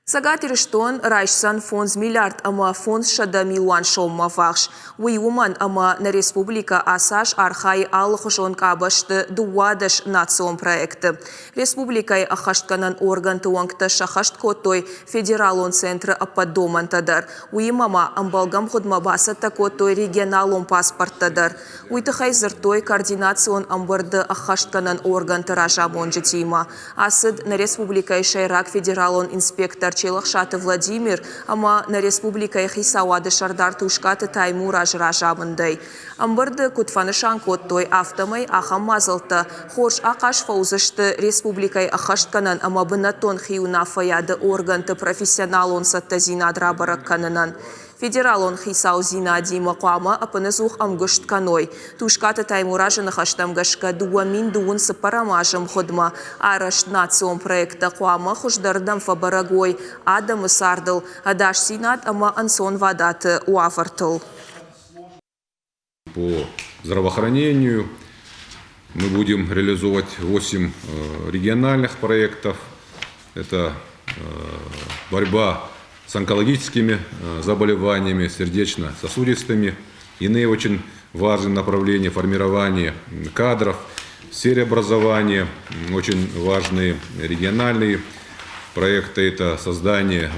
Цæгат Ирыстоны райсдзæн фонд миллиард ама фонд шада милуан шомма ввахс. Уыимæн ама на республика асаш архайы алыхуызон къабæзты дуадаш национ проекты. Республикæйы æххæстгæнән оргәнты уэнгтæ сәххæст кодтой Федералон центры æппәт домәнтәдір. Уыимæ æмбәлгә мгъуыдмæ бацәттæ кодтой регионалон паспорттәдір. Уытăхайзыртой координацион амбырды æххæстгәнән оргәнты ражамон житима. Асыд на республикæйы шайрак Федералон инспектор Челæхсаты Владимир ама на республикæйы хисауады шардар Тускъаты Таймуразы ражамындай. Амбырды кутфанышан кодтой автомай ахам мазылты. Хорш ақаш фаузышты республикæйы æххæстгәнән ама бынатон хиуна фаяды оргәнты профессионалон сатты зинадра баракканынан. Федералон хисау зина дима қуама апынызух амгышт каной. Тускъаты Таймуразы нахаштамгашка дуамин дуун сыпарамажым худма. Араш национ проекты қуама хуждардам фабарагой. Адам сардыл. Адаш синат ама ансон вадаты уафартыл. По здравоохранению мы будем реализовать 8 региональных проектов. Это борьба с онкологическими заболеваниями, сердечно-сосудистыми. Иные очень важные направления формирования кадров, в сфере образования. Очень важные региональные проекты – это создание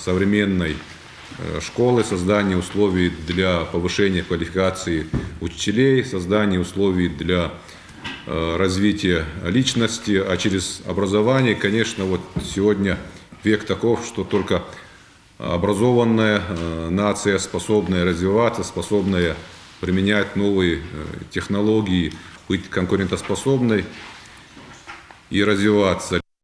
современной школы, создание условий для повышения квалификации учителей, создание условий для развития личности. А через образование, конечно, вот сегодня век таков, что только образованная нация, способная развиваться, способная применять новые технологии, быть конкурентоспособной и развиваться.